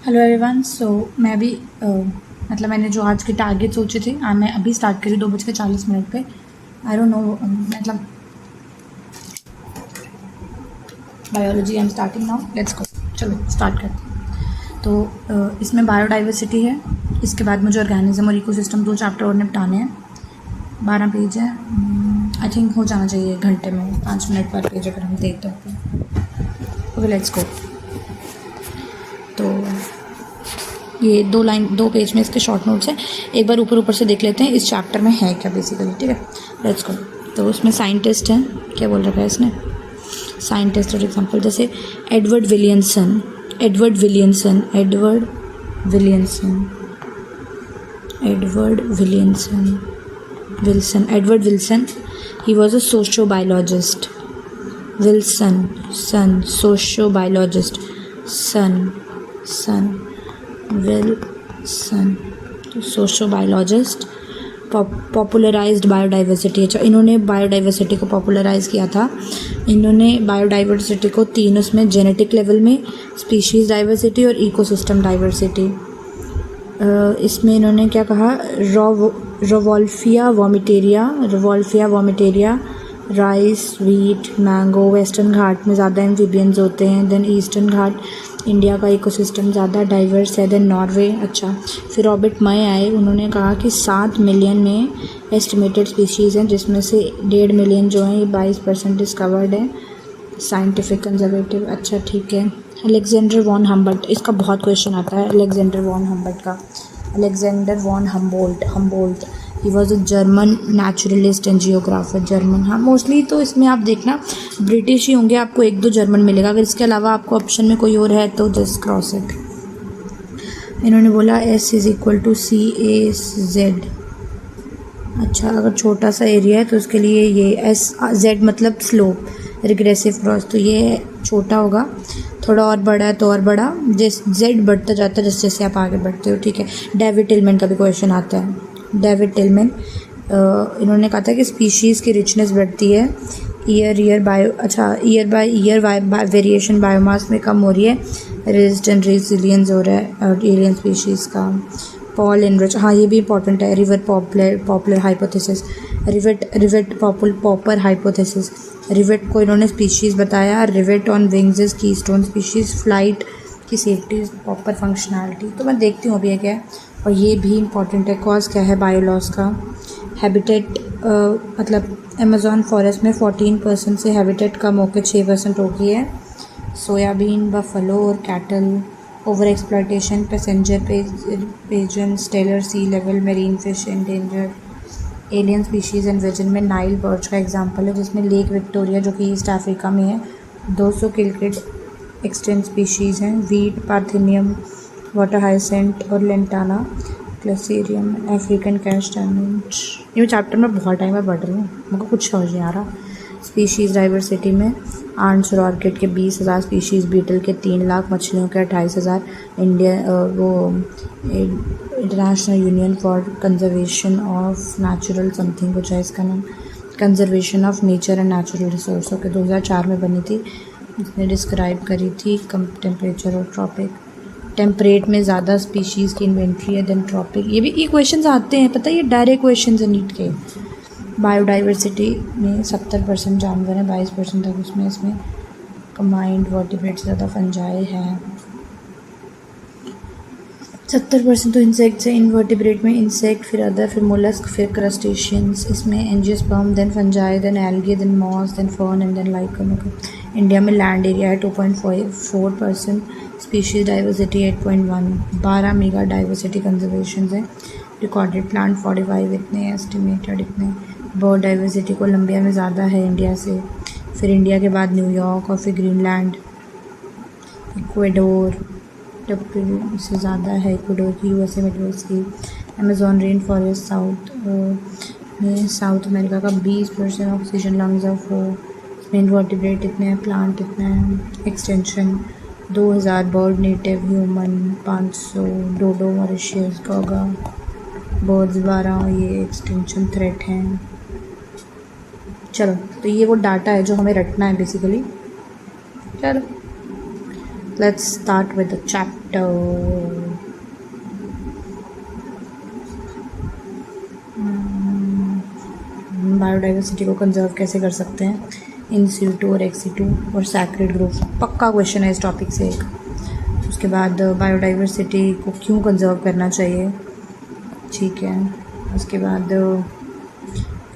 Hello everyone. सो मैं भी मतलब मैंने जो आज के टारगेट सोचे थे मैं अभी स्टार्ट करी 2:40 पे। आई डोंट नो मतलब biology I am starting now. Let's go, चलो स्टार्ट करते हैं। तो इसमें बायोडाइवर्सिटी है, इसके बाद मुझे ऑर्गेनिज्म और इकोसिस्टम 2 चैप्टर और निपटाने हैं। 12 पेज है। आई थिंक हो जाना चाहिए घंटे में, 5 मिनट पर पेज अगर हम देखते हैं। ओके लेट्स गो। तो ये 2 पेज में इसके शॉर्ट नोट्स हैं। एक बार ऊपर से देख लेते हैं इस चैप्टर में है क्या बेसिकली। ठीक है, लेट्स गो। तो उसमें साइंटिस्ट हैं, क्या बोल रखा है इसने, साइंटिस्ट और एग्जांपल जैसे Edward Williamson. Edward Williamson he was a sociobiologist. Sociobiologist. Wilson तो सोशियोबायोलॉजिस्ट। Popularised biodiversity. अच्छा, इन्होंने बायोडाइवर्सिटी को पॉपुलराइज किया था। इन्होंने बायोडाइवर्सिटी को 3 उसमें जेनेटिक लेवल में, स्पीशीज़ डाइवर्सिटी और इकोसिस्टम डाइवर्सिटी। इसमें इन्होंने क्या कहा, Rauvolfia vomitoria, rice, wheat, mango. Western Ghat में ज़्यादा एम्फीबियंस होते हैं। देन ईस्टर्न घाट, इंडिया का इकोसिस्टम ज़्यादा डाइवर्स है। Then Norway. अच्छा, फिर रॉबर्ट मय आए, उन्होंने कहा कि 7 मिलियन में एस्टिमेटेड स्पीशीज़ हैं, जिसमें से 1.5 मिलियन जो हैं ये 22% डिस्कवर्ड है। Scientific conservative. अच्छा ठीक है। अलेक्जेंडर वॉन हम्बोल्ट, इसका बहुत क्वेश्चन आता है Alexander von Humboldt. He was a German naturalist and geographer. German, हाँ मोस्टली तो इसमें आप देखना ब्रिटिश ही होंगे, आपको 1-2 जर्मन मिलेगा। अगर इसके अलावा आपको ऑप्शन में कोई और है तो जस्ट क्रॉस इट। इन्होंने बोला S=CAZ। अच्छा, अगर छोटा सा एरिया है तो उसके लिए ये Z मतलब स्लोप, रिग्रेसिव क्रॉस, तो ये छोटा होगा। थोड़ा और बड़ा है तो और बड़ा, जैसे Z बढ़ता जाता है जैसे जैसे आप आगे बढ़ते हो। ठीक है। डेविड टिलमैन का भी क्वेश्चन आता है। डेविड टिलमैन, इन्होंने कहा था कि स्पीशीज़ की रिचनेस बढ़ती है year by year variation biomass में कम हो रही है, रेजिस्टेंट रेजिलियंस हो रहा है और एलियन स्पीशीज़ का। पॉल एनरिच, हाँ ये भी इंपॉर्टेंट है। Popular hypothesis, popper hypothesis. Rivet को इन्होंने स्पीशीज़ बताया। Rivet on wings is keystone species. Flight की सेफ्टी, प्रॉपर फंक्शनैलिटी। तो मैं देखती हूँ अभी ये क्या है। और ये भी इंपॉर्टेंट है, कॉज क्या है बायोलॉस का। हैबिटेट मतलब अमेज़ॉन फॉरेस्ट में 14% से हैबिटेट कम होकर 6% हो गई है। सोयाबीन, बफलो और cattle. Over exploitation, passenger pigeon, Steller sea level, marine fish endanger. Alien species invasion में नाइल बर्च का एग्जांपल है, जिसमें लेक विक्टोरिया जो कि ईस्ट अफ्रीका में है 200 किलकेट एक्सटेंट स्पीशीज़ हैं। वीट, पार्थेनियम, वाटर हाइसेंट और लेंटाना क्लेसेरियम। अफ्रीकन कैश डायमंड। ये चैप्टर में बहुत टाइम में पढ़ रही हूँ, मुझको कुछ समझ नहीं आ रहा। स्पीशीज़ डाइवर्सिटी में आर्ट्स और ऑर्किड के 20,000 स्पीशीज़, बीटल के 3 लाख, मछलियों के 28,000। International union for conservation of natural something कुछ है इसका नाम, conservation of nature and natural resource के 2004 में बनी थी। इसने डिस्क्राइब करी थी कम टेम्परेचर और ट्रॉपिक। टेम्परेट में ज़्यादा स्पीशीज़ की इन्वेंट्री है देन ट्रॉपिक। ये क्वेश्चन आते हैं, पता है, ये डायरेक्ट क्वेश्चन है नीट के। बायोडाइवर्सिटी में 70% जानवर हैं, 22% तक इसमें कंबाइंड वर्टिब्रेट से ज़्यादा फंजाई है। 70% तो इंसेक्ट्स है। इनवर्टिब्रेट में इंसेक्ट, फिर अदर, फिर मोलस्क, फिर क्रस्टेशियंस। इसमें angiosperm, then fungi, then algae, then moss, then fern and then lichen. India में लैंड एरिया है 2.4%। Species diversity 8.1। 12 mega diversity conservation है। रिकॉर्डेड प्लांट 45 इतने, एस्टिमेटेड इतने। बर्ड डाइवर्सिटी कोलंबिया में ज़्यादा है इंडिया से, फिर इंडिया के बाद न्यूयॉर्क और फिर ग्रीनलैंड। इक्वाडोर से ज़्यादा है, इक्वाडोर की, यूएसए में की। Amazon rain forest South America का 20% ऑक्सीजन लंग्स ऑफ वो। इनवर्टिब्रेट इतने हैं, प्लांट इतना है। Extension 2000 bird, native, human 500, dodo, Mauritius, गोगा बर्ड्स 12, ये एक्सटेंशन थ्रेट हैं। चलो, तो ये वो डाटा है जो हमें रटना है बेसिकली। चलो Let's start with the chapter. Biodiversity को कंजर्व कैसे कर सकते हैं इन सीटू और एक्सीटू और सैक्रेड ग्रुप, पक्का क्वेश्चन है इस टॉपिक से एक। उसके बाद बायोडाइवर्सिटी को क्यों कंजर्व करना चाहिए, ठीक है। उसके बाद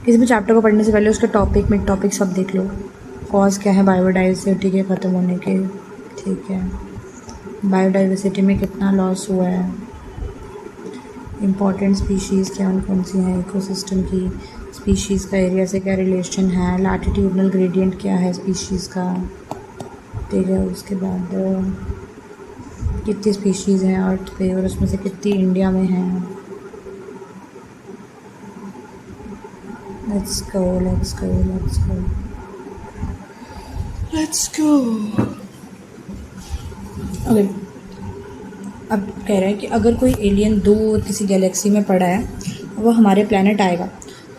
किसी भी चैप्टर को पढ़ने से पहले उसके टॉपिक मिड टॉपिक सब देख लो। कॉज क्या है बायोडाइवर्सिटी के ख़त्म होने के, ठीक है। बायोडाइवर्सिटी में कितना लॉस हुआ है, इम्पॉर्टेंट स्पीशीज़ कौन कौन सी हैं इकोसिस्टम की, स्पीशीज़ का एरिया से क्या रिलेशन है, लैटिट्यूडनल ग्रेडियंट क्या है स्पीशीज़ का, ठीक है। उसके बाद कितनी स्पीशीज़ हैं अर्थ पे और उसमें से कितनी इंडिया में हैं। Let's go. Okay. अब कह रहा है कि अगर कोई एलियन दूर किसी गैलेक्सी में पड़ा है, वो हमारे प्लेनेट आएगा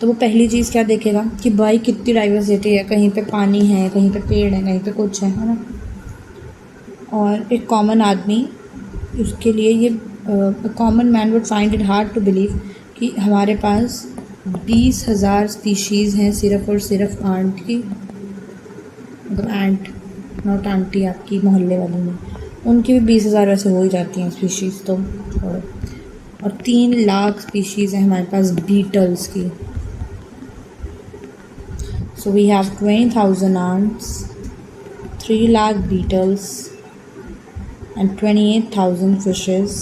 तो वो पहली चीज़ क्या देखेगा कि भाई कितनी डाइवर्सिटी है, कहीं पे पानी है, कहीं पे पेड़ है, कहीं पे कुछ है ना। और एक कॉमन आदमी, उसके लिए ये common man would find it hard to believe कि हमारे पास 20,000 स्पीशीज़ हैं सिर्फ और सिर्फ आंट की, मतलब एंट नॉट आंटी आपकी मोहल्ले वाली में, उनकी भी 20,000 वैसे हो ही जाती हैं स्पीशीज़ तो छोड़ो। और 3 लाख स्पीशीज़ हैं हमारे पास बीटल्स की। So we have 20,000 ants, 3 lakh beetles and 28,000 fishes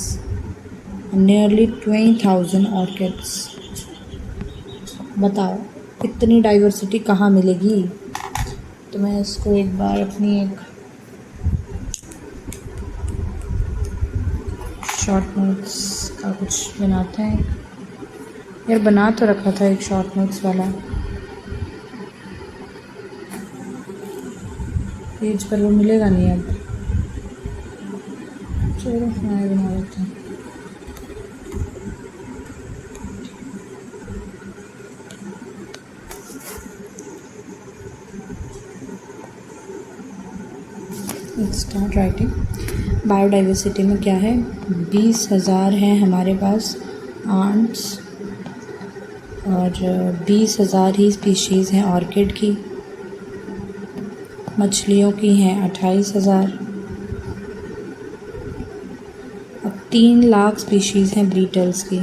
and nearly 20,000 orchids। बताओ इतनी डाइवर्सिटी कहाँ मिलेगी। तो मैं इसको एक बार अपनी एक शॉर्ट नोट्स का कुछ बनाते हैं। यार बना तो रखा था एक शॉर्ट नोट्स वाला पेज, पर वो मिलेगा नहीं अब। चलो मैं बना लेता हूँ। Start writing. बायोडाइवर्सिटी में क्या है, 20,000 हैं हमारे पास आंट्स और 20,000 ही स्पीशीज़ हैं ऑर्किड की। मछलियों की हैं 28,000। अब 3 लाख स्पीशीज़ हैं बीटल्स की।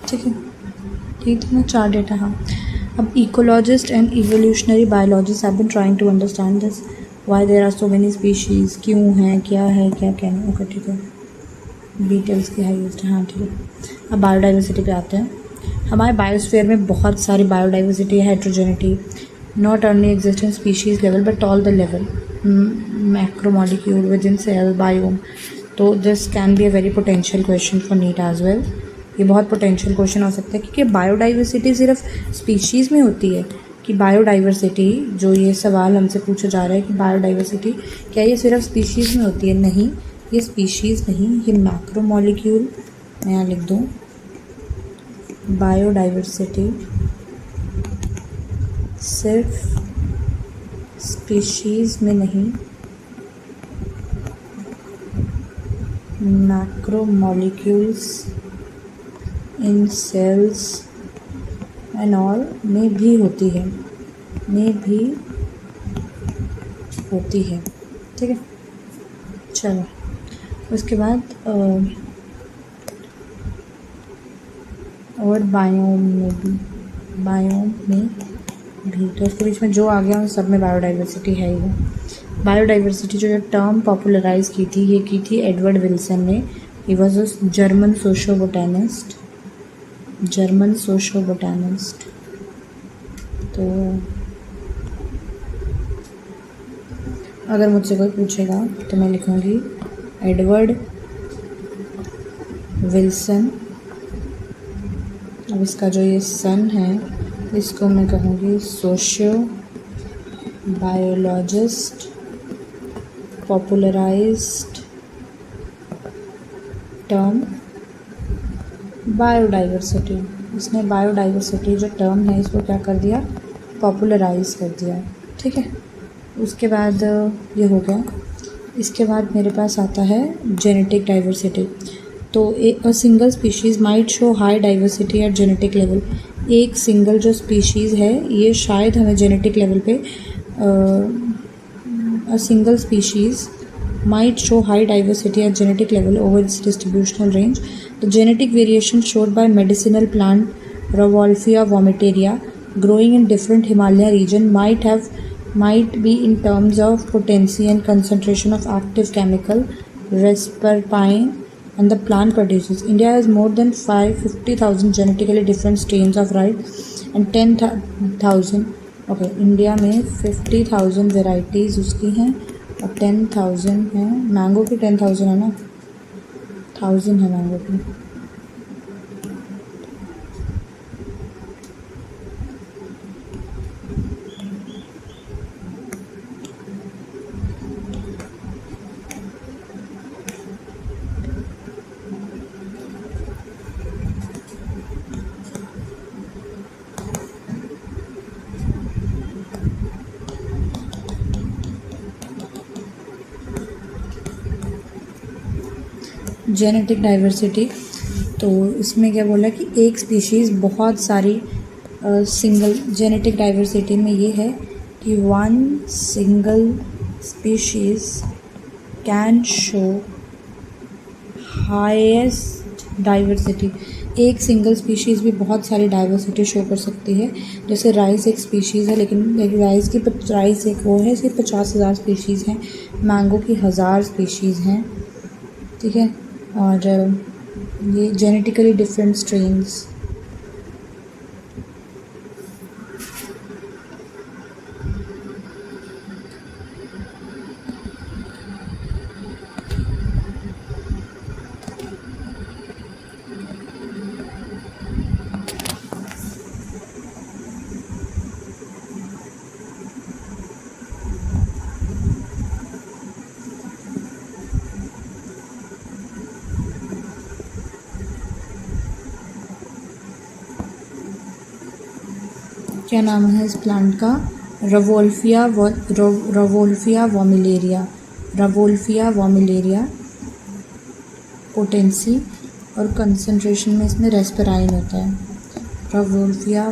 ठीक है, ठीक है ना, 4 डेटा। हाँ, अब ecologist and evolutionary biologist have been trying to understand this, why there are so many species, क्यों हैं, क्या है, क्या नहीं। ओके ठीक है, बीटल्स की हाईएस्ट, हाँ ठीक है। अब बायोडाइवर्सिटी पे आते हैं। हमारे बायोस्फीयर में बहुत सारी बायोडाइवर्सिटी है, heterogeneity, not only exist in species level but all the level, macromolecule within cell, biome. तो this can be a very potential question for NEET as well. ये बहुत पोटेंशियल क्वेश्चन हो सकता है क्योंकि बायोडाइवर्सिटी सिर्फ species में होती है कि बायोडाइवर्सिटी, जो ये सवाल हमसे पूछा जा रहा है कि बायोडाइवर्सिटी क्या ये सिर्फ स्पीशीज़ में होती है, नहीं, ये स्पीशीज़ नहीं, ये मैक्रोमोलिक्यूल, मैं यहाँ लिख दूँ बायोडाइवर्सिटी सिर्फ स्पीशीज़ में नहीं, macromolecules in cells and all में भी होती है, ठीक है। चलो उसके बाद और बायोम में भी तो उसके बीच में जो आ गया उन सब में बायोडाइवर्सिटी है ही। बायोडाइवर्सिटी जो टर्म पॉपुलराइज की थी, ये की थी एडवर्ड विल्सन ने। ही वॉज अ जर्मन सोशो-बोटैनिस्ट। तो अगर मुझसे कोई पूछेगा तो मैं लिखूँगी एडवर्ड विल्सन। अब इसका जो ये सन है इसको मैं कहूँगी socio biologist, popularised term biodiversity, इसने बायोडाइवर्सिटी जो टर्म है इसको क्या कर दिया, पॉपुलराइज कर दिया। ठीक है, उसके बाद ये हो गया। इसके बाद मेरे पास आता है जेनेटिक डाइवर्सिटी। तो a single species might show high diversity at genetic level. एक सिंगल जो स्पीशीज़ है ये शायद हमें जेनेटिक लेवल पे a single species might show high diversity at genetic level over its distributional range. The genetic variation showed by medicinal plant Rauwolfia vomitaria growing in different Himalaya region might be in terms of potency and concentration of active chemical Resperpine and the plant produces. India has more than 50,000 genetically different strains of rice and 10,000 okay India में 50,000 varieties उसकी हैं और 10,000 है mango की। 10,000 है ना, 1,000 है mango की। जेनेटिक डाइवर्सिटी, तो इसमें क्या बोला कि एक स्पीशीज़ बहुत सारी सिंगल जेनेटिक डाइवर्सिटी में ये है कि one single species can show highest diversity. एक सिंगल स्पीशीज़ भी बहुत सारी डाइवर्सिटी शो कर सकती है। जैसे राइस एक स्पीशीज़ है, लेकिन राइस एक वो है, इसकी 50,000 स्पीशीज़ हैं। मैंगो की 1000 स्पीशीज़ हैं। ठीक है, और ये जेनेटिकली डिफरेंट स्ट्रेन्स। क्या नाम है इस प्लांट का? रवोल्फिया वोमिलेरिया। रवोल्फिया वोमिलेरिया। पोटेंसी और कंसंट्रेशन में इसमें रेस्पेराइन होता है। रवोल्फिया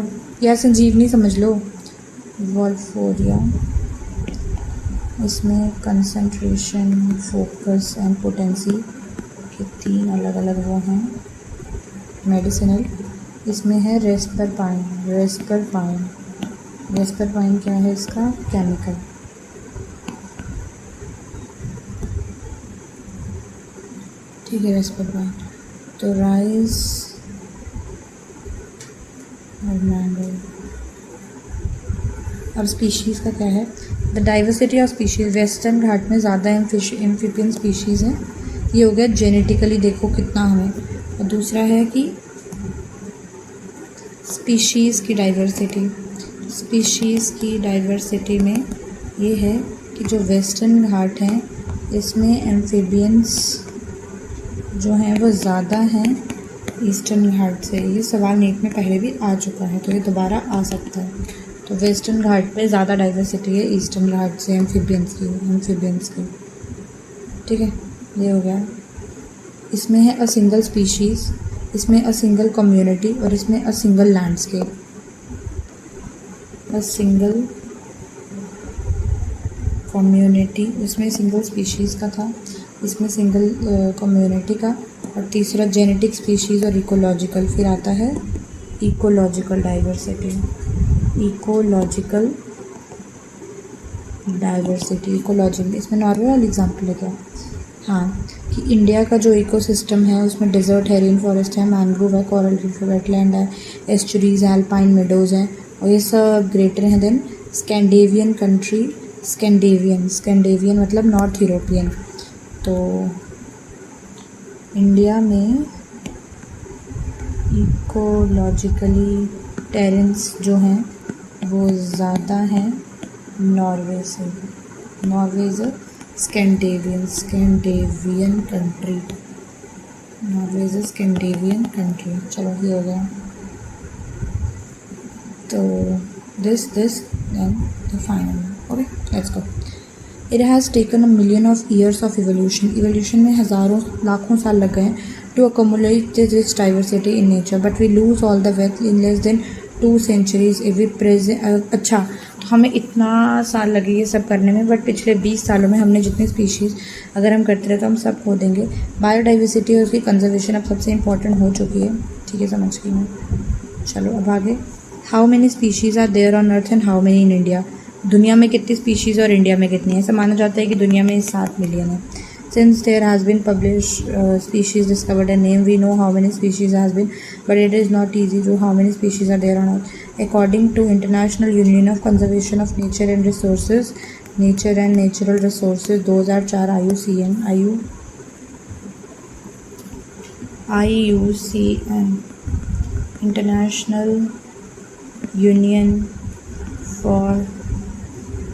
या संजीवनी समझ लो, वोल्फोरिया। इसमें कंसंट्रेशन, फोकस एंड पोटेंसी के 3 अलग अलग वो हैं मेडिसिनल। इसमें है रेस्परपाइन। रेस्परपाइन क्या है इसका? केमिकल। ठीक है, रेस्परपाइन। तो राइस और मैंगो। अब स्पीशीज़ का क्या है? The diversity of species. Western Ghat में ज़्यादा एम्फीबियन स्पीशीज़ हैं। ये हो गया जेनेटिकली, देखो कितना हमें। और दूसरा है कि स्पीशीज़ की डाइवर्सिटी। स्पीशीज़ की डाइवर्सिटी में ये है कि जो वेस्टर्न घाट हैं इसमें एम्फीबियंस जो हैं वो ज़्यादा हैं ईस्टर्न घाट से। ये सवाल नीट में पहले भी आ चुका है, तो ये दोबारा आ सकता है। तो वेस्टर्न घाट पे ज़्यादा डाइवर्सिटी है ईस्टर्न घाट से एम्फीबियंस की। ठीक है, ये हो गया। इसमें है अ सिंगल स्पीशीज़, इसमें अ सिंगल कम्युनिटी और इसमें a single landscape. A single community, इसमें सिंगल स्पीशीज़ का था, इसमें सिंगल कम्युनिटी का। और तीसरा जेनेटिक स्पीशीज़ और इकोलॉजिकल। फिर आता है ecological diversity. Ecological diversity, ecological, इसमें नॉर्वे वाली एग्जाम्पल है क्या? हाँ, कि इंडिया का जो इकोसिस्टम है उसमें डेजर्ट है, रेन फॉरेस्ट है, मैंग्रोव है, कोरल रीफ है, वेटलैंड है, एस्चुरीज है, अल्पाइन मेडोज़ हैं, और ये सब ग्रेटर हैं देन स्कैंडिनेवियन कंट्री। स्कैंडिनेवियन मतलब नॉर्थ यूरोपियन। तो इंडिया में इकोलॉजिकली टेरेंस जो हैं वो ज़्यादा हैं नॉर्वे से। Norway is a Scandinavian country. Norway is Scandinavian country. चलो ये हो गया। तो this then the final. Okay let's go. It has taken a million of years of evolution में हज़ारों लाखों साल लग गए हैं to accumulate this diversity in nature, but we lose all the wealth in less than 2 centuries if we present. अच्छा, तो हमें इतना साल लगे ये सब करने में, बट पिछले 20 सालों में हमने जितनी स्पीशीज़ अगर हम करते रहे तो हम सब खो देंगे। बायोडाइवर्सिटी और उसकी कंजर्वेशन अब सबसे इम्पॉर्टेंट हो चुकी है। ठीक है, समझ गई मैं। चलो अब आगे। How many species are there on earth and how many in India. दुनिया में कितनी स्पीशीज़ और इंडिया में कितनी है। ऐसा माना जाता है कि दुनिया में 7 मिलियन है। Since there has been publish species discovered and name, we know how many species has been, but it is not easy to how many species are there on earth. According to international union of conservation of nature and resources, nature and natural resources 2004 IUCN international union for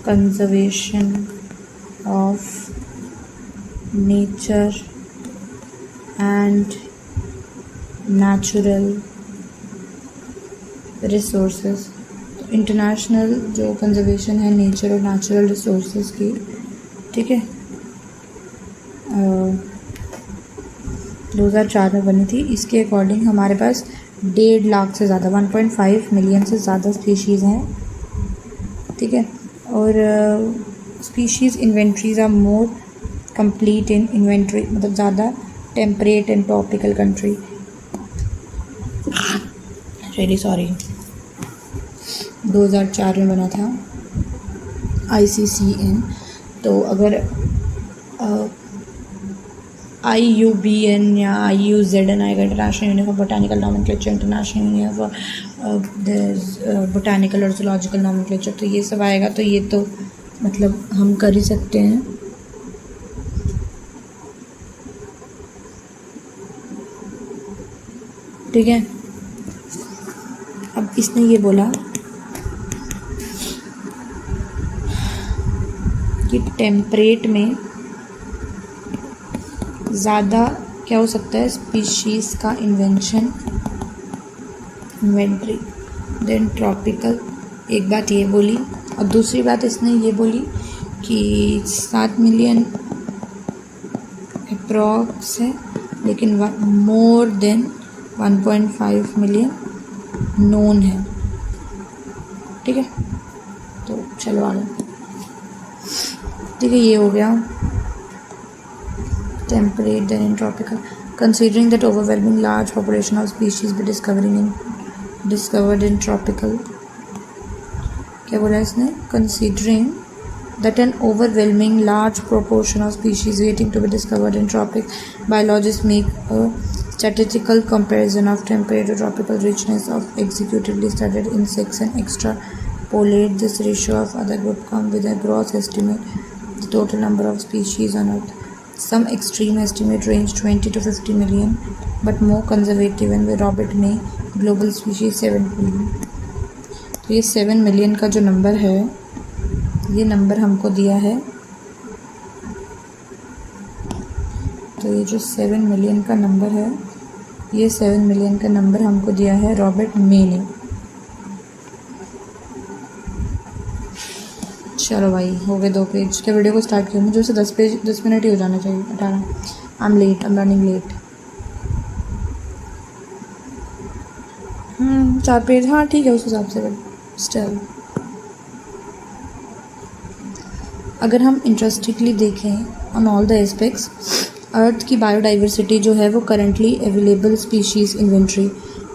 conservation of nature and natural resources. International जो conservation है nature और natural resources की, ठीक है, 2004 में बनी थी। इसके अकॉर्डिंग हमारे पास 1.5 लाख से ज़्यादा 1.5 मिलियन से ज़्यादा स्पीशीज़ हैं। ठीक है, और species inventories are more complete in inventory, मतलब ज़्यादा temperate and tropical country. Really sorry. 2004 में बना था ICCN। तो अगर IUBN या IUZN आएगा, international union for botanical nomenclature, international union for botanical और जूलॉजिकल नॉमेनक्लेचर, तो ये सब आएगा। तो ये तो मतलब हम कर ही सकते हैं। ठीक है, अब इसने ये बोला कि टेम्परेट में ज़्यादा क्या हो सकता है, स्पीशीज़ का इन्वेंट्री देन ट्रॉपिकल। एक बात ये बोली, और दूसरी बात इसने ये बोली कि 7 मिलियन अप्रॉक्स है, लेकिन मोर देन 1.5 मिलियन नोन है। ठीक है, तो चलो आगे। ठीक है, ये हो गया temperate than in tropical. Considering that overwhelming large population of species be discovered in tropical. क्या बोला इसने? Considering that an overwhelming large proportion of species waiting to be discovered in tropics, biologists make a statistical comparison of temperate to tropical richness of executively studied insects and extrapolate this ratio of other group come with a gross estimate the total number of species on earth. Some extreme estimate range 20 to 50 million, but more conservative and by Robert May global species 7 million. तो ये 7 million का जो number है, ये number हमको दिया है। तो ये जो 7 मिलियन का नंबर है, ये 7 मिलियन का नंबर हमको दिया है रॉबर्ट मे ने। चलो भाई, हो गए 2 पेज के। वीडियो को स्टार्ट किया मुझे उसे 10 मिनट ही हो जाना चाहिए। 18। I am late, I am running late. 4 page, हाँ ठीक है उस हिसाब से, बट स्टिल अगर हम इंटरेस्टिंगली देखें ऑन ऑल द एस्पेक्ट्स, अर्थ की बायोडाइवर्सिटी जो है वो currently available species inventory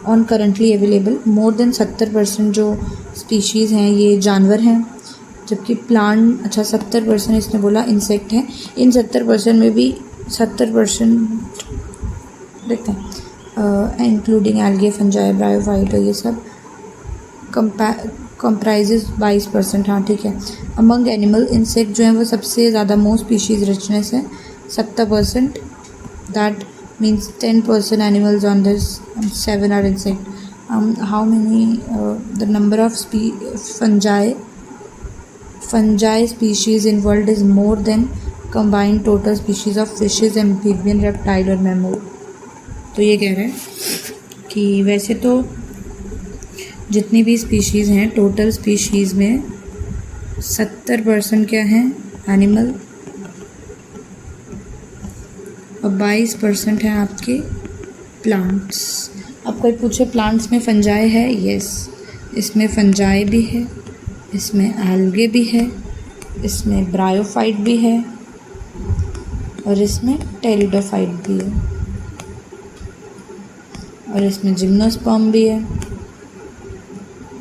on currently available more than 70% जो स्पीशीज़ हैं ये जानवर हैं, जबकि प्लांट, अच्छा 70% इसने बोला इंसेक्ट हैं। इन 70% में भी 70% देखते हैं इंक्लूडिंग एल्गे, फंजाई, ब्रायोफाइट, ये सब कंप्राइजेज 22%। हाँ ठीक है। अमंग एनिमल, इंसेक्ट जो हैं वो सबसे ज़्यादा मोर स्पीशीज़ रिचनेस है 70%। That means 10% animals on this, 7 are insect. How many the number of fungi species in world is more than combined total species of fishes, amphibian, reptile और mammal. तो ये कह रहा है कि वैसे तो जितनी भी स्पीशीज़ हैं, टोटल स्पीशीज़ में 70% क्या हैं, एनिमल, और 22% हैं आपके प्लांट्स। अब कोई पूछे प्लांट्स में फंजाई है, यस, इसमें फंजाई भी है, इसमें एल्गे भी है, इसमें ब्रायोफाइट भी है, और इसमें टेरिडोफाइट भी है, और इसमें जिम्नोस्पर्म भी है,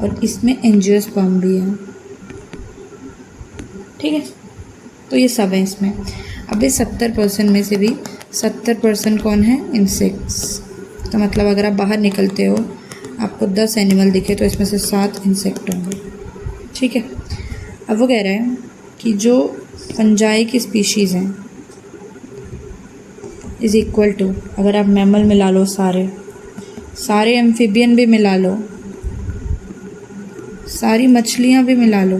और इसमें एंजियोस्पर्म भी है। ठीक है, तो ये सब है इसमें। अब इस 70% में से भी 70% कौन है, इंसेक्ट्स। तो मतलब अगर आप बाहर निकलते हो, आपको 10 एनिमल दिखे तो इसमें से 7 इंसेक्ट होंगे। ठीक है, अब वो कह रहा है कि जो फंजाई की स्पीशीज़ हैं इज़ इक्वल टू, अगर आप मैमल मिला लो, सारे एम्फीबियन भी मिला लो, सारी मछलियाँ भी मिला लो,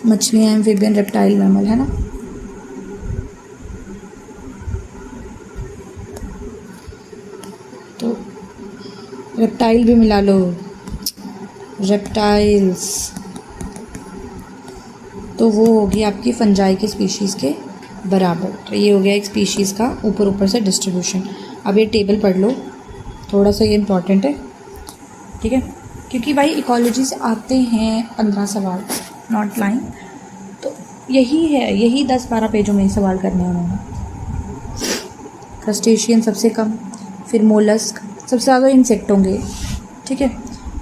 मछलियाँ, एम्फीबियन, रेप्टाइल, मैमल, है ना। तो रेप्टाइल भी मिला लो, रेप्टाइल्स, तो वो होगी आपकी फंजाई की स्पीशीज़ के बराबर। तो ये हो गया एक स्पीशीज़ का ऊपर ऊपर से डिस्ट्रीब्यूशन। अब ये टेबल पढ़ लो, थोड़ा सा ये इम्पॉर्टेंट है, ठीक है, क्योंकि भाई इकोलॉजी से आते हैं 15 सवाल, नॉट लाइन। तो यही है, यही 10-12 पेजों में सवाल करने हैं उन्होंने। क्रस्टेशियन सबसे कम, फिर मोलस्क, सबसे ज़्यादा इंसेक्ट होंगे, ठीक है,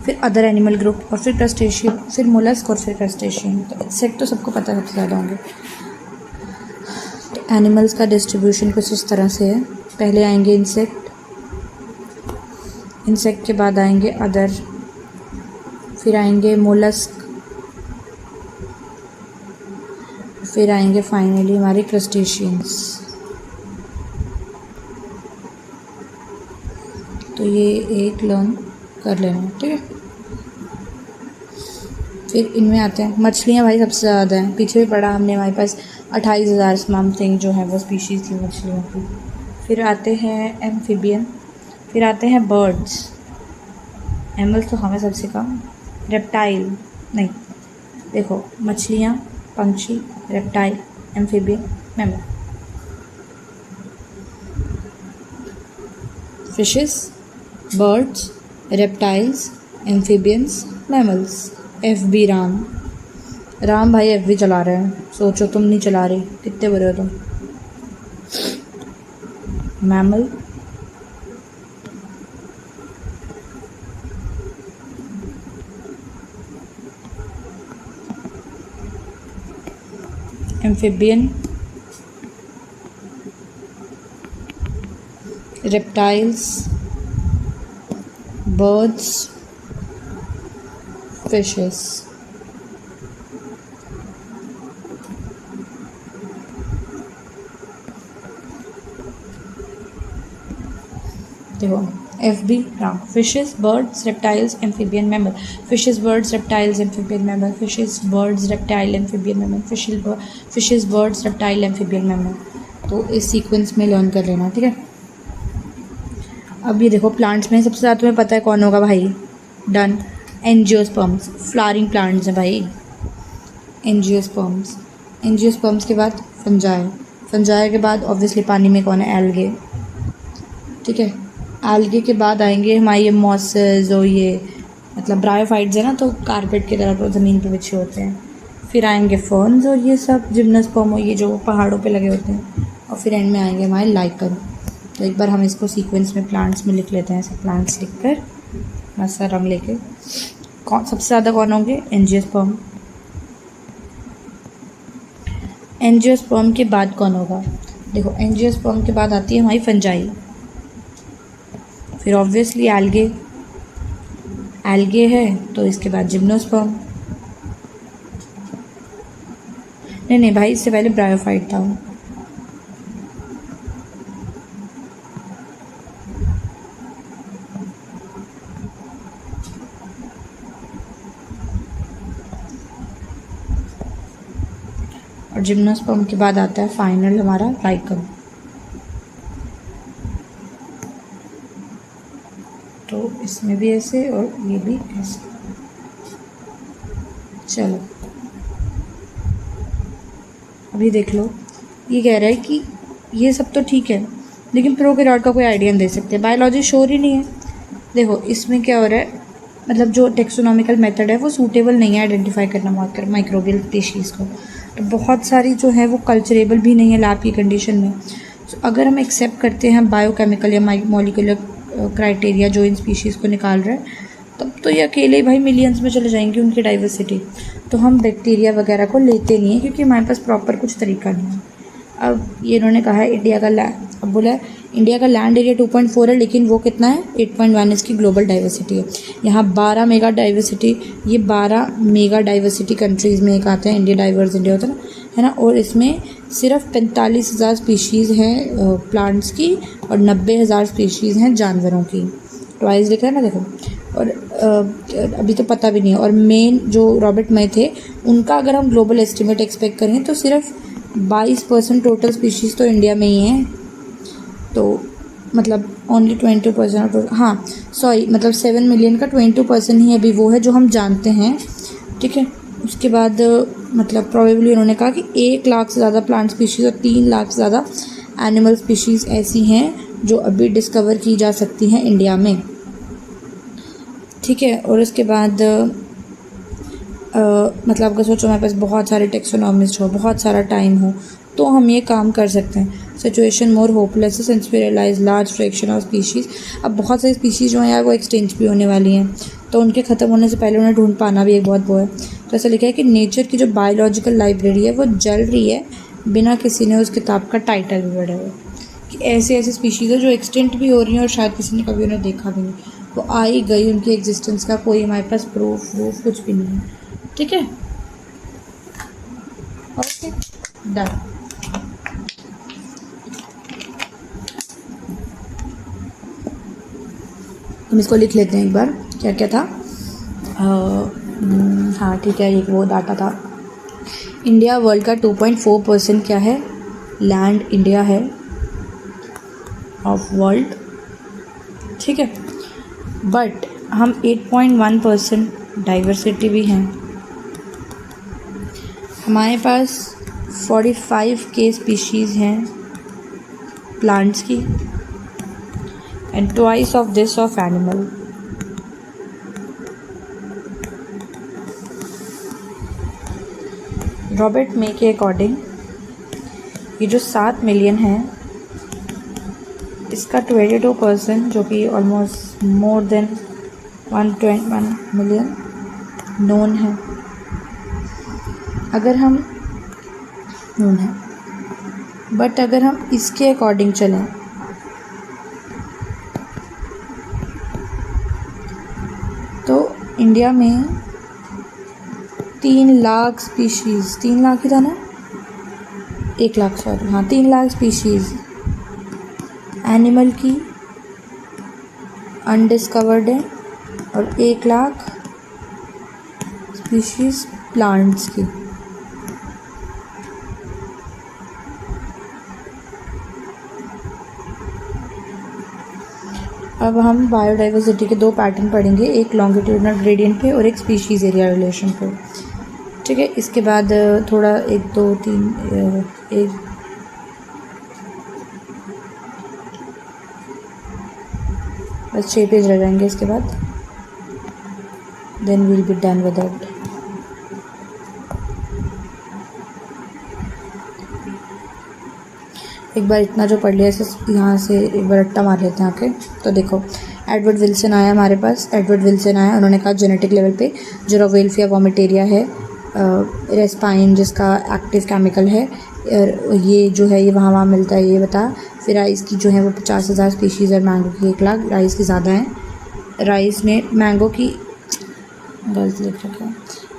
फिर अदर एनिमल ग्रुप, और फिर क्रस्टेशियन, फिर मोलस्क, और फिर क्रस्टेशियन। तो इंसेक्ट तो सबको पता है सबसे ज़्यादा होंगे। तो एनिमल्स का डिस्ट्रीब्यूशन कुछ इस तरह से है, पहले आएंगे इंसेक्ट, इंसेक्ट के बाद आएंगे अदर, फिर आएंगे मोलस्क, फिर आएंगे फाइनली हमारे क्रस्टेशियंस। तो ये एक लर्न कर लेना, ठीक है। फिर इनमें आते हैं मछलियाँ, भाई सबसे ज़्यादा हैं, पीछे भी पढ़ा हमने, हमारे पास 28,000 समथिंग जो है वो स्पीशीज़ थी मछलियों की। फिर आते हैं एम्फीबियन, फिर आते हैं बर्ड्स, एनिमल्स तो हमें सबसे कम, रेप्टाइल नहीं, देखो मछलियाँ, पंछी, reptile, amphibian, mammal, fishes, birds, reptiles, amphibians, mammals. FB Ram भाई FB चला रहे हैं, सोचो तुम नहीं चला रही, कितने बड़े हो तुम। Mammal, amphibian, reptiles, birds, fishes. देखो FB Ram, fishes, birds, reptiles, amphibian, mammal, fishes, birds, reptiles, amphibian, mammal, fishes, birds, reptile, amphibian, mammal, fishes, birds, reptile, amphibian, mammal. तो इस सीक्वेंस में लर्न कर लेना, ठीक है। अब ये देखो प्लांट्स में सबसे ज़्यादा तुम्हें पता है कौन होगा भाई, डन, एंजियोस्पर्म्स, फ्लावरिंग प्लांट्स हैं भाई, एंजियोस्पर्म्स। एंजियोस्पर्म्स के बाद फंजाई, फंजाई के बाद ऑब्वियसली पानी में कौन है, एल्गे, ठीक है। एल्गे के बाद आएंगे हमारे मॉसेस, और ये मतलब ब्रायोफाइट्स है ना, तो कारपेट की तरह ज़मीन पे बिछे होते हैं। फिर आएंगे फर्न्स और ये सब, जिम्नोस्पर्म, ये जो पहाड़ों पे लगे होते हैं, और फिर एंड में आएंगे हमारे लाइकन। तो एक बार हम इसको सीक्वेंस में प्लांट्स में लिख लेते हैं, ऐसे प्लांट्स लिख कर मस्त सा रंग लेके। कौन सबसे ज़्यादा कौन होंगे, एंजियोस्पर्म। एंजियोस्पर्म के बाद कौन होगा, देखो एंजियोस्पर्म के बाद आती है हमारी फंजाई, फिर ऑब्वियसली एल्गे, एल्गे है तो इसके बाद जिम्नोस्पर्म, नहीं भाई इससे पहले ब्रायोफाइट था। और जिम्नोस्पर्म के बाद आता है फाइनल हमारा राइकम। तो इसमें भी ऐसे और ये भी ऐसे। चलो अभी देख लो, ये कह रहा है कि ये सब तो ठीक है लेकिन प्रोकैरियोट का कोई आइडिया नहीं दे सकते, बायोलॉजी श्योर ही नहीं है। देखो इसमें क्या हो रहा है, मतलब जो टेक्सोनॉमिकल मेथड है वो सूटेबल नहीं है आइडेंटिफाई करना माइक्रोबियल स्पीशीज़ को। तो बहुत सारी जो है वो कल्चरेबल भी नहीं है लैब की कंडीशन में। तो अगर हम एक्सेप्ट करते हैं बायोकेमिकल या मॉलिक्यूलर क्राइटेरिया जो इन स्पीशीज़ को निकाल रहा है, तब तो ये अकेले ही भाई मिलियंस में चले जाएंगे उनकी डाइवर्सिटी। तो हम बैक्टीरिया वगैरह को लेते नहीं हैं क्योंकि हमारे पास प्रॉपर कुछ तरीका नहीं है। अब ये इन्होंने कहा है इंडिया का अब बोला है इंडिया का लैंड एरिया 2.4 है, लेकिन वो कितना है 8.1 इसकी ग्लोबल डाइवर्सिटी है। यहाँ 12 मेगा डाइवर्सिटी, ये 12 मेगा डाइवर्सिटी कंट्रीज़ में एक आता है, इंडिया डाइवर्स इंडिया होता है ना। और इसमें सिर्फ 45,000 स्पीशीज़ हैं प्लांट्स की और 90,000 स्पीशीज़ हैं जानवरों की। ट्वाइस लिखा है ना देखो। और अभी तो पता भी नहीं है। और मेन जो रॉबर्ट मे थे उनका अगर हम ग्लोबल एस्टिमेट एक्सपेक्ट करें तो सिर्फ 22% टोटल स्पीशीज़ तो इंडिया में ही हैं। तो मतलब ओनली 22%, हाँ सॉरी, मतलब 7 मिलियन का 22% ही अभी वो है जो हम जानते हैं, ठीक है। उसके बाद मतलब प्रोबेबली उन्होंने कहा कि 1 लाख से ज़्यादा प्लांट स्पीशीज़ और 3 लाख से ज़्यादा एनिमल स्पीशीज़ ऐसी हैं जो अभी डिस्कवर की जा सकती हैं इंडिया में, ठीक है। और उसके बाद मतलब अगर सोचो हमारे पास बहुत सारे टेक्सोनॉमिस्ट हो, बहुत सारा टाइम हो, तो हम ये काम कर सकते हैं। Situation more hopeless since we realise large fraction of species. अब बहुत सारी स्पीशीज़ जो हैं यार वो एक्सटिंक्ट भी होने वाली हैं, तो उनके ख़त्म होने से पहले उन्हें ढूंढ पाना भी एक बहुत वो है। तो ऐसा लिखा है कि नेचर की जो बायोलॉजिकल लाइब्रेरी है वो जल रही है बिना किसी ने उस किताब का टाइटल भी पढ़ा हुआ, कि ऐसे ऐसे स्पीशीज़ है जो एक्सटिंक्ट भी हो रही हैं और शायद किसी ने कभी उन्हें देखा भी नहीं, वो आई गई, उनकी एग्जिस्टेंस का कोई हमारे पास प्रूफ कुछ भी नहीं है, ठीक है। Okay done. हम इसको लिख लेते हैं एक बार, क्या क्या था। हाँ ठीक है, एक वो डाटा था। इंडिया वर्ल्ड का 2.4% क्या है, लैंड इंडिया है ऑफ वर्ल्ड, ठीक है। बट हम 8.1% डाइवर्सिटी भी हैं। हमारे पास 45 के स्पीशीज़ हैं प्लांट्स की and twice of this of animal. Robert मे के अकॉर्डिंग ये जो 7 मिलियन है इसका 22% जो कि almost more than 121 million known है। अगर हम नोन है, बट अगर हम इसके अकॉर्डिंग चलें तो इंडिया में 3 लाख स्पीशीज़, 3 लाख ही था ना, 1 लाख सॉरी, हाँ 3 लाख स्पीशीज़ एनिमल की अनडिस्कवर्ड है और 1 लाख स्पीशीज़ प्लांट्स की। अब हम बायोडाइवर्सिटी के 2 पैटर्न पढ़ेंगे, एक लॉन्गिट्यूडनल ग्रेडियंट पे और एक स्पीशीज़ एरिया रिलेशन पे, ठीक है। इसके बाद थोड़ा 1 2 3 एक बस 6 पेज रह जाएंगे, इसके बाद then we'll be done with it. एक बार इतना जो पढ़ लिया इसे यहाँ से एक बार रट्टा मार लेते हैं आके। तो देखो एडवर्ड विल्सन आया हमारे पास, एडवर्ड विल्सन आया, उन्होंने कहा जेनेटिक लेवल पे जो रोवेल्फिया वोमिटेरिया है, रेस्पाइन जिसका एक्टिव केमिकल है, ये जो है ये वहाँ मिलता है, ये बता। फिर राइस की जो है वो 50,000 स्पीशीज़ और मैंगो की 1 लाख, राइस की ज़्यादा है। राइस में मैंगो की गलत लिख रखा है,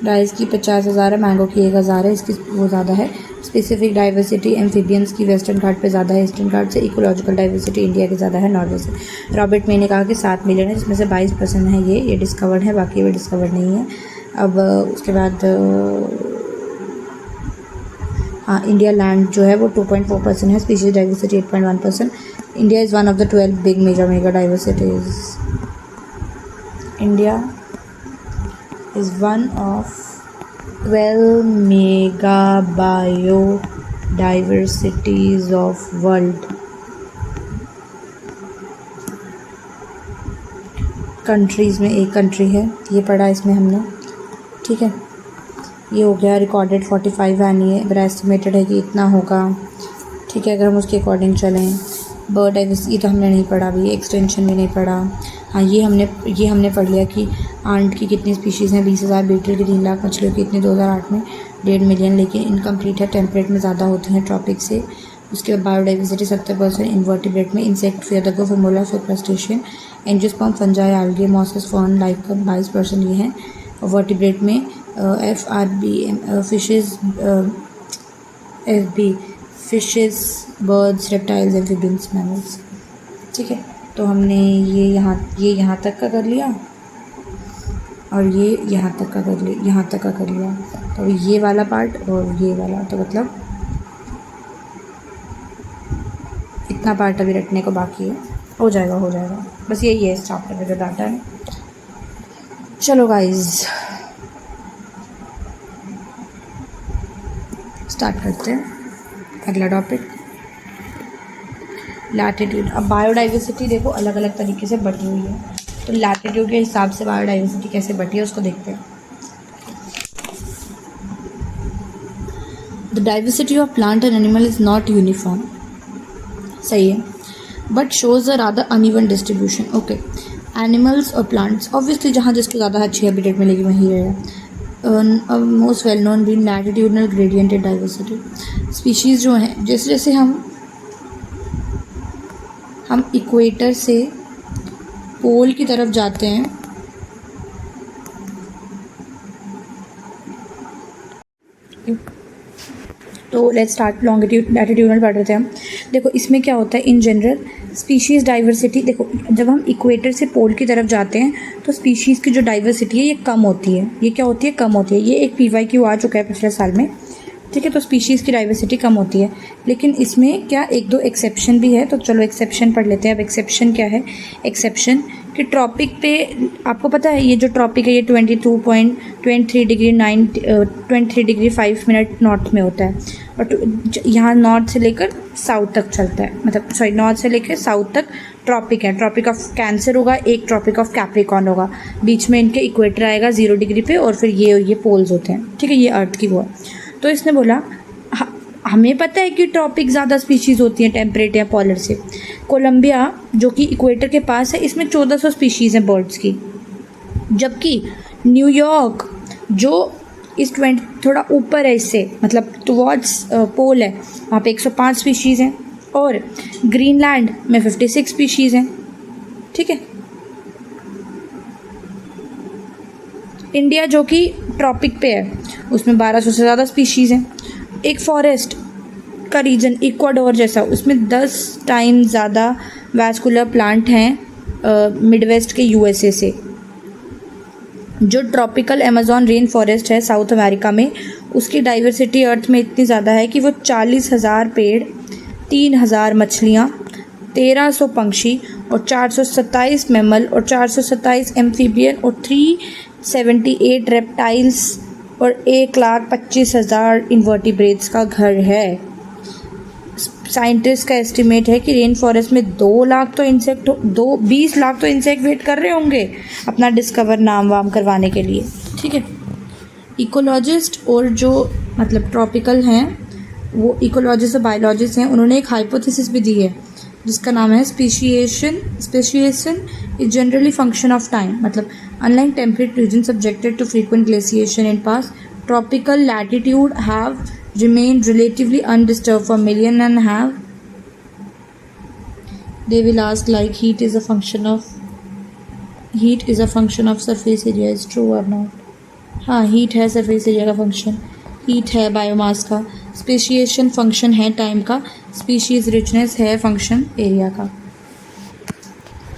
राइस की 50,000 है, मैंगो की 1,000 है, इसकी वो ज़्यादा है। स्पेसिफिक डाइवर्सिटी एम्फीबियंस की वेस्टर्न घाट पे ज़्यादा है ईस्टर्न घाट से। इकोलॉजिकल डाइवर्सिटी इंडिया की ज़्यादा है नॉर्वे से। रॉबर्ट मे ने कहा कि 7 मिलियन है जिसमें से 22% है ये डिस्कवर्ड है, बाकी ये डिस्कवर्ड नहीं है। अब उसके बाद हाँ, इंडिया लैंड जो है वो 2.4% है, species diversity 8.1%. India is one of the 12 big mega diversities. India is one of 12 mega biodiversities of world. Countries में एक कंट्री है, ये पढ़ा इसमें हमने. ठीक है, ये हो गया रिकॉर्डेड 45 है, नहीं है, मेरा एस्टिमेटेड है कि इतना होगा. ठीक है, अगर हम उसके अकॉर्डिंग चलें. बर्ड डाइवर्सिटी तो हमने नहीं पढ़ा अभी, एक्सटेंशन भी नहीं पढ़ा. हाँ, ये हमने पढ़ लिया कि आंट की कितनी स्पीशीज़ हैं, 20,000, बीटल की 3 लाख, मछलियों की इतनी 2008 में 1.5 मिलियन, लेकिन इनकम्प्लीट है, टेम्परेट में ज़्यादा होती हैं ट्रॉपिक से. उसके बाद बायोडाइवर्सिटी 70%, इन्वर्टिब्रेट में इंसेक्ट, फियरदगो, फॉर्मूला, सुपरस्टेशियन, angiosperm, fungi, algae, mosses, fern, like 22% ये हैं. और वर्टिब्रेट में FRB fishes, FB fishes, birds, reptiles, amphibians, mammals. ठीक है, तो हमने ये यहाँ तक का कर लिया और ये यहाँ तक का कर लिया. तो ये वाला पार्ट और ये वाला, तो मतलब इतना पार्ट अभी रटने को बाकी है. हो जाएगा. बस यही है इस चैप्टर में जो डाटा है. चलो गाइज स्टार्ट करते हैं अगला टॉपिक, लैटिट्यूड. अब बायोडाइवर्सिटी देखो अलग अलग तरीके से बटी हुई है, तो लैटिट्यूड के हिसाब से बायोडाइवर्सिटी कैसे बटी है उसको देखते हैं. The diversity of plant and animal is not uniform. सही है, but shows a rather uneven distribution. Okay, animals और प्लांट्स ऑब्वियसली जहाँ जिसको ज़्यादा अच्छी हैबिटेट मिलेगी वहीं रहेगा. Most well known been latitudinal gradiented diversity. Species जो हैं, जैसे जैसे हम इक्वेटर से पोल की तरफ जाते हैं तो लेट्स स्टार्ट लैटिट्यूडनल पढ़ रहे थे हम. देखो इसमें क्या होता है इन जनरल स्पीशीज़ डाइवर्सिटी. देखो जब हम इक्वेटर से पोल की तरफ जाते हैं तो स्पीशीज़ की जो डाइवर्सिटी है ये कम होती है. ये क्या होती है? कम होती है. ये एक PYQ आ चुका है पिछले साल में. ठीक है, तो स्पीशीज़ की डाइवर्सिटी कम होती है, लेकिन इसमें क्या 1-2 एक्सेप्शन भी है. तो चलो एक्सेप्शन पढ़ लेते हैं. अब एक्सेप्शन क्या है? एक्सेप्शन कि ट्रॉपिक पे आपको पता है ये जो ट्रॉपिक है ये 23 डिग्री 5 मिनट नॉर्थ में होता है, और यहाँ नॉर्थ से लेकर साउथ तक चलता है. मतलब नॉर्थ से लेकर साउथ तक ट्रॉपिक है. ट्रॉपिक ऑफ कैंसर होगा, एक ट्रॉपिक ऑफ कैप्रिकॉर्न होगा, बीच में इनके इक्वेटर आएगा 0 डिग्री पे, और फिर ये पोल्स होते हैं. ठीक है, ये अर्थ की वो है. तो इसने बोला हमें पता है कि ट्रॉपिक ज़्यादा स्पीशीज़ होती हैं टेम्परेट या पॉलर से. कोलंबिया जो कि इक्वेटर के पास है इसमें 1400 स्पीशीज़ हैं बर्ड्स की, जबकि न्यूयॉर्क जो इस 20 थोड़ा ऊपर है इससे, मतलब टुवर्ड्स पोल है, वहाँ पे 105 स्पीशीज़ हैं, और ग्रीनलैंड में 56 स्पीशीज़ हैं. ठीक है, इंडिया जो कि ट्रॉपिक पे है उसमें 1200 से ज़्यादा स्पीशीज़ हैं. एक फॉरेस्ट का रीजन इक्वाडोर जैसा, उसमें 10 टाइम ज़्यादा वैस्कुलर प्लांट हैं मिडवेस्ट के USA से. जो ट्रॉपिकल अमेज़न रेन फॉरेस्ट है साउथ अमेरिका में, उसकी डाइवर्सिटी अर्थ में इतनी ज़्यादा है कि वो 40,000 पेड़, 3,000 मछलियाँ, 1300 पंछी और 427 मैमल और 427 एम्फीबियन और 378 रेप्टाइल्स और 1,25,000 इन्वर्टिब्रेट्स का घर है. साइंटिस्ट का एस्टिमेट है कि रेन फॉरेस्ट में 20 लाख तो इंसेक्ट वेट कर रहे होंगे अपना डिस्कवर नाम वाम करवाने के लिए. ठीक है, इकोलॉजिस्ट और जो मतलब ट्रॉपिकल हैं वो इकोलॉजिस्ट और बायोलॉजिस्ट हैं, उन्होंने एक हाइपोथेसिस भी दी है जिसका नाम है speciation is generally function of time. मतलब unlike temperate region subjected to frequent glaciation in past, tropical latitude have remained relatively undisturbed for million and have. They will ask like heat is a function of surface area, is true or not? हाँ, heat है surface area का function, heat है biomass का, speciation function है time का, species richness है function area का.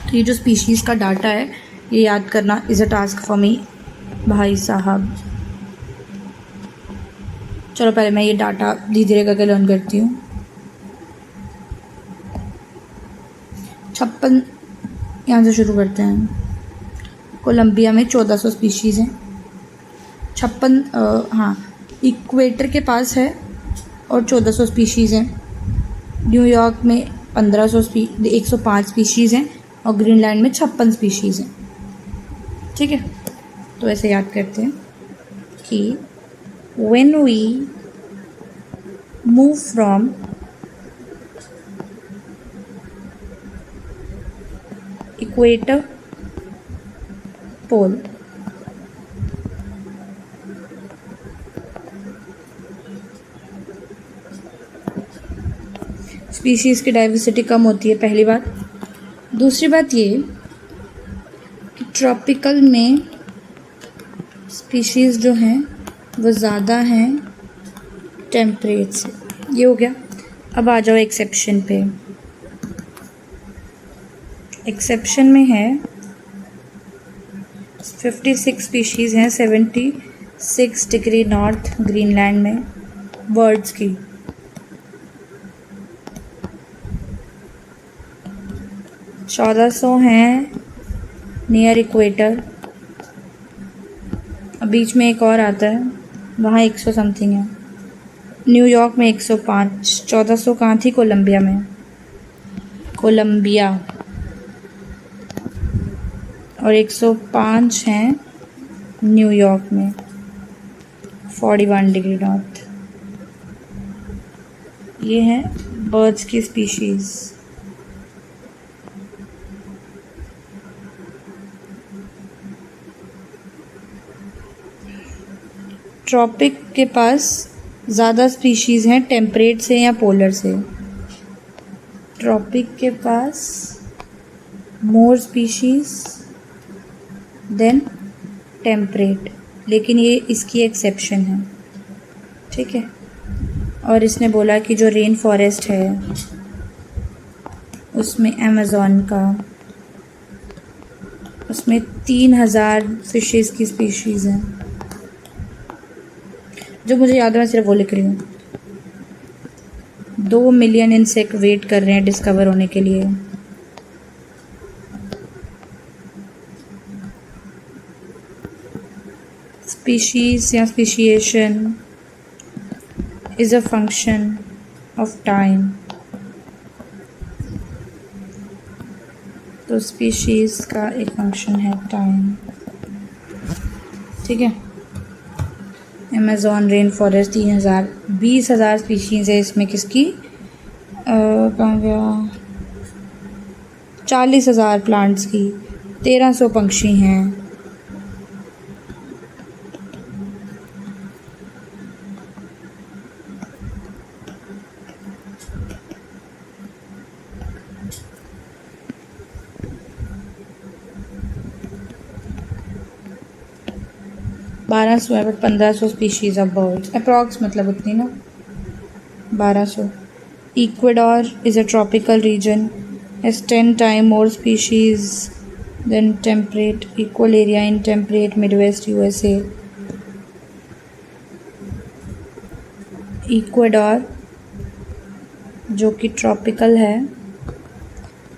तो ये जो species का डाटा है ये याद करना is a task for me भाई साहब. चलो पहले मैं ये डाटा धीरे धीरे करके लर्न करती हूँ। 56, यहाँ से शुरू करते हैं। कोलंबिया में 1400 स्पीशीज़ हैं। 56, हाँ, इक्वेटर के पास है और 1400 स्पीशीज़ हैं। न्यूयॉर्क में 105 स्पीशीज़ हैं और ग्रीनलैंड में 56 स्पीशीज़ हैं। ठीक है, तो ऐसे याद करते हैं कि when we move from equator pole species की डाइवर्सिटी कम होती है, पहली बात। दूसरी बात ये कि ट्रॉपिकल में स्पीशीज़ जो हैं वो ज़्यादा हैं टेम्परेट से। ये हो गया। अब आ जाओ एक्सेप्शन पे। एक्सेप्शन में है 56 स्पीशीज़ हैं 76 डिग्री नॉर्थ ग्रीनलैंड में बर्ड्स की। 1400 हैं नियर इक्वेटर। बीच में एक और आता है, वहाँ 100 समथिंग है। न्यूयॉर्क में 105। 1400 कहाँ थी? कोलंबिया में। कोलंबिया। और 105 हैं न्यूयॉर्क में 41 डिग्री नॉर्थ। ये है बर्ड्स की स्पीशीज़। ट्रॉपिक के पास ज़्यादा स्पीशीज़ हैं टेम्परेट से या पोलर से। ट्रॉपिक के पास मोर स्पीशीज़ देन टेम्परेट, लेकिन ये इसकी एक्सेप्शन है। ठीक है, और इसने बोला कि जो रेन फॉरेस्ट है उसमें अमेज़न का, उसमें 3000 फिशेस की स्पीशीज़ हैं। जो मुझे याद है मैं सिर्फ वो लिख रही हूँ। 2 मिलियन इंसेक्ट वेट कर रहे हैं डिस्कवर होने के लिए। स्पीशीज़ या speciation is a function of time. तो स्पीशीज़ का एक फंक्शन है टाइम। ठीक है, अमेज़न रेन फॉरेस्ट 3000, 20,000 स्पीशीज़ है इसमें। किसकी? कहाँ गया? 40,000 प्लांट्स की, 1300 पक्षी हैं। बारह सौ है, but 1500 species of birds approx, मतलब उतनी ना, 1200। Ecuador is a tropical region, has 10 times more species than temperate, equal area in temperate Midwest USA. Ecuador जो कि ट्रॉपिकल है,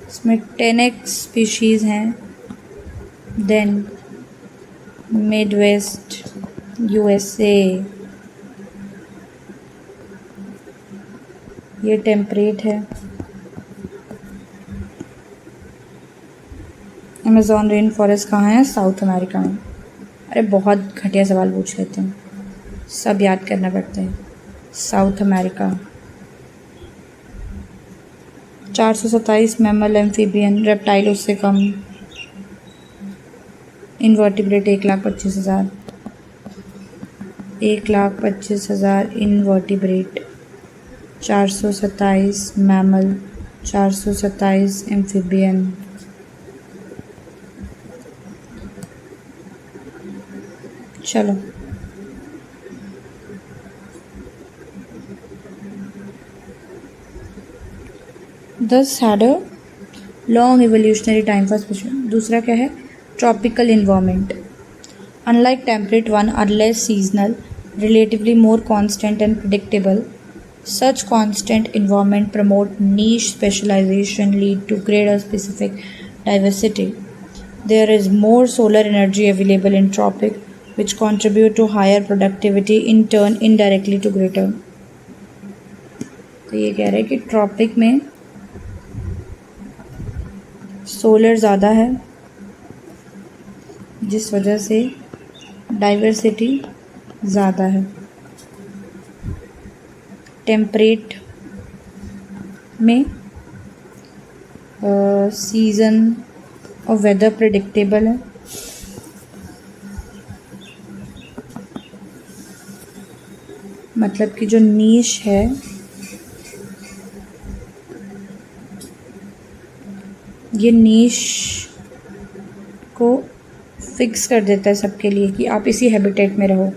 इसमें 10x स्पीशीज़ हैं देन मिडवेस्ट USA। ये टेम्परेट है। अमेज़न रेन फॉरेस्ट कहाँ है? साउथ अमेरिका में। अरे बहुत घटिया सवाल पूछ लेते हैं, सब याद करना पड़ता है। South America. 427 mammal, amphibian, reptile उससे कम। इनवर्टिब्रेट 1,25,000। 1,25,000 इनवर्टिब्रेट। 427 mammal, 427 amphibian. चलो this had a long evolutionary time for special. दूसरा क्या है? Tropical environment unlike temperate one are less seasonal relatively more constant and predictable. Such constant environment promote niche specialization, lead to greater specific diversity. There is more solar energy available in tropic, which contribute to higher productivity, in turn indirectly to greater. तो ये कह रहे हैं कि tropic में solar ज़्यादा है, जिस वजह से डाइवर्सिटी ज़्यादा है. टेम्परेट में सीज़न और वेदर प्रिडिक्टेबल है. मतलब कि जो नीश है ये नीश को फिक्स कर देता है सबके लिए कि आप इसी हैबिटेट में रहो.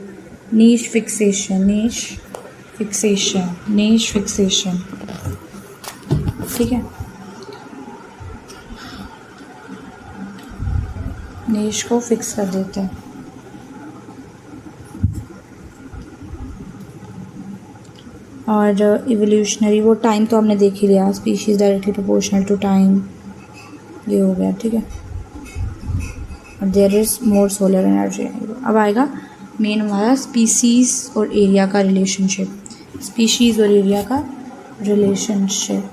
नीश फिक्सेशन, नीश फिक्सेशन, नीश फिक्सेशन. ठीक है, नीश को फिक्स कर देता है. और इवोल्यूशनरी वो टाइम तो हमने देख ही लिया. Species directly proportional to time, ये हो गया. ठीक है, और there is more solar energy. अब आएगा मेन हमारा स्पीसीज़ और एरिया का रिलेशनशिप. स्पीशीज़ और एरिया का रिलेशनशिप.